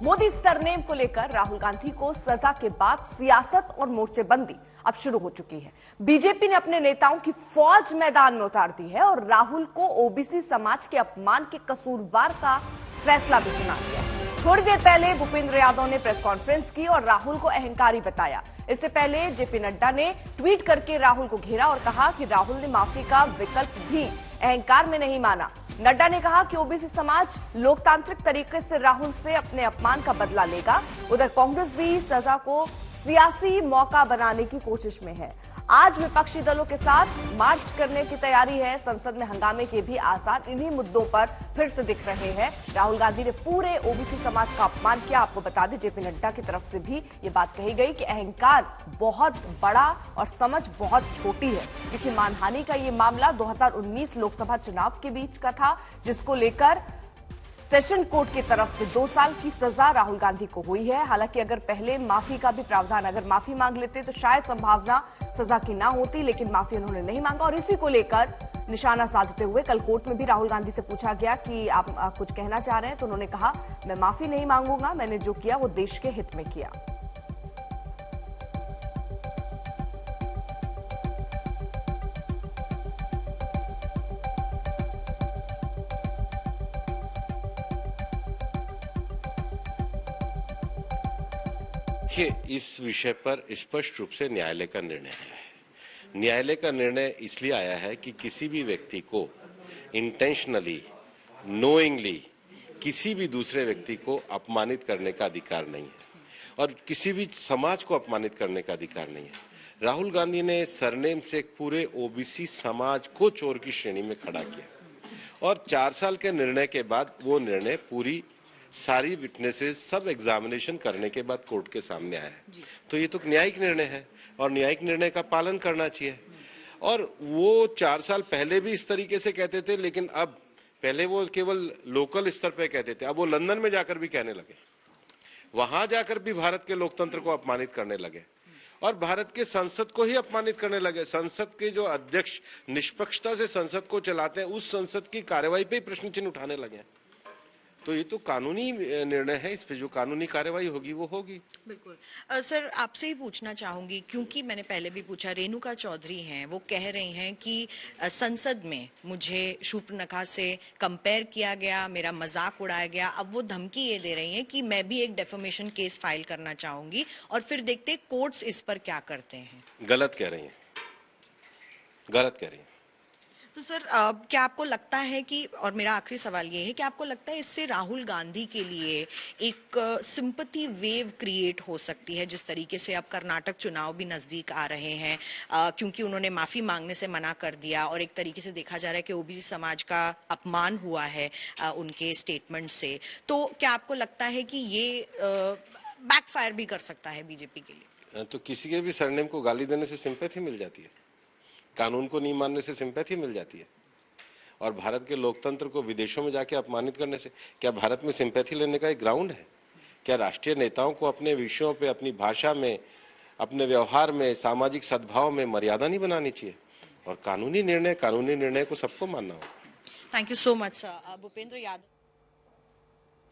Modi surname को लेकर राहुल गांधी को सजा के बाद सियासत और मोर्चेबंदी अब शुरू हो चुकी है। बीजेपी ने अपने नेताओं की फौज मैदान में उतार दी है और राहुल को ओबीसी समाज के अपमान के कसूरवार का फैसला भी सुना दिया। थोड़ी देर पहले भूपेंद्र यादव ने प्रेस कॉन्फ्रेंस की और राहुल को अहंकारी बताया। इससे पहले जेपी नड्डा ने ट्वीट करके राहुल को घेरा और कहा कि राहुल ने माफी का विकल्प भी अहंकार में नहीं माना। नड्डा ने कहा कि ओबीसी समाज लोकतांत्रिक तरीके से राहुल से अपने अपमान का बदला लेगा। उधर कांग्रेस भी सजा को सियासी मौका बनाने की कोशिश में है। आज विपक्षी दलों के साथ मार्च करने की तैयारी है। संसद में हंगामे के भी आसार इन्हीं मुद्दों पर फिर से दिख रहे हैं। राहुल गांधी ने पूरे ओबीसी समाज का अपमान किया। आपको बता दें, जेपी नड्डा की तरफ से भी ये बात कही गई कि अहंकार बहुत बड़ा और समझ बहुत छोटी है, क्योंकि मानहानि का ये मामला 2019 लोकसभा चुनाव के बीच का था, जिसको लेकर सेशन कोर्ट की तरफ से 2 साल की सजा राहुल गांधी को हुई है। हालांकि अगर पहले माफी का भी प्रावधान, अगर माफी मांग लेते तो शायद संभावना सजा की ना होती, लेकिन माफी उन्होंने नहीं मांगा और इसी को लेकर निशाना साधते हुए कल कोर्ट में भी राहुल गांधी से पूछा गया कि आप कुछ कहना चाह रहे हैं, तो उन्होंने कहा मैं माफी नहीं मांगूंगा, मैंने जो किया वो देश के हित में किया। इस विषय पर स्पष्ट रूप से न्यायालय का निर्णय है। न्यायालय का निर्णय इसलिए आया है कि किसी भी व्यक्ति को इंटेंशनली, नोइंगली किसी भी दूसरे व्यक्ति को अपमानित करने का अधिकार नहीं है और किसी भी समाज को अपमानित करने का अधिकार नहीं है। राहुल गांधी ने सरनेम से पूरे ओबीसी समाज को चोर की श्रेणी में खड़ा किया और 4 साल के निर्णय के बाद वो निर्णय पूरी सारी विटनेसेस सब एग्जामिनेशन करने के बाद कोर्ट के सामने आया है। तो ये तो न्यायिक निर्णय है और न्यायिक निर्णय का पालन करना चाहिए। और वो 4 साल पहले भी इस तरीके से कहते थे, लेकिन अब पहले वो केवल लोकल स्तर पे कहते थे, अब वो लंदन में जाकर भी कहने लगे, वहां जाकर भी भारत के लोकतंत्र को अपमानित करने लगे और भारत के संसद को ही अपमानित करने लगे। संसद के जो अध्यक्ष निष्पक्षता से संसद को चलाते हैं, उस संसद की कार्यवाही पे ही प्रश्न चिन्ह उठाने लगे। तो ये तो कानूनी निर्णय है, इस पे जो कानूनी कार्यवाही होगी वो होगी। बिल्कुल। सर, आपसे ही पूछना चाहूंगी, क्योंकि मैंने पहले भी पूछा, रेणुका चौधरी हैं, वो कह रही हैं कि संसद में मुझे शूर्पणखा से कंपेयर किया गया, मेरा मजाक उड़ाया गया। अब वो धमकी ये दे रही हैं कि मैं भी एक डेफेमेशन केस फाइल करना चाहूंगी और फिर देखते कोर्ट्स इस पर क्या करते हैं। गलत कह रही हैं, गलत कह रही हैं। तो सर, क्या आपको लगता है कि, और मेरा आखिरी सवाल ये है कि आपको लगता है इससे राहुल गांधी के लिए एक सिंपैथी वेव क्रिएट हो सकती है, जिस तरीके से अब कर्नाटक चुनाव भी नजदीक आ रहे हैं, क्योंकि उन्होंने माफी मांगने से मना कर दिया और एक तरीके से देखा जा रहा है कि ओबीसी समाज का अपमान हुआ है उनके स्टेटमेंट से। तो क्या आपको लगता है कि ये बैकफायर भी कर सकता है बीजेपी के लिए? तो किसी के भी सरनेम को गाली देने से सिंपैथी मिल जाती है, कानून को नहीं मानने से सिंपैथी मिल जाती है और भारत के लोकतंत्र को विदेशों में जाके अपमानित करने से क्या भारत में सिंपैथी लेने का एक ग्राउंड है? क्या राष्ट्रीय नेताओं को अपने विषयों पे, अपनी भाषा में, अपने व्यवहार में, सामाजिक सद्भाव में मर्यादा नहीं बनानी चाहिए? और कानूनी निर्णय को सबको मानना होगा। Thank you so much sir. Bhupendra Yadav.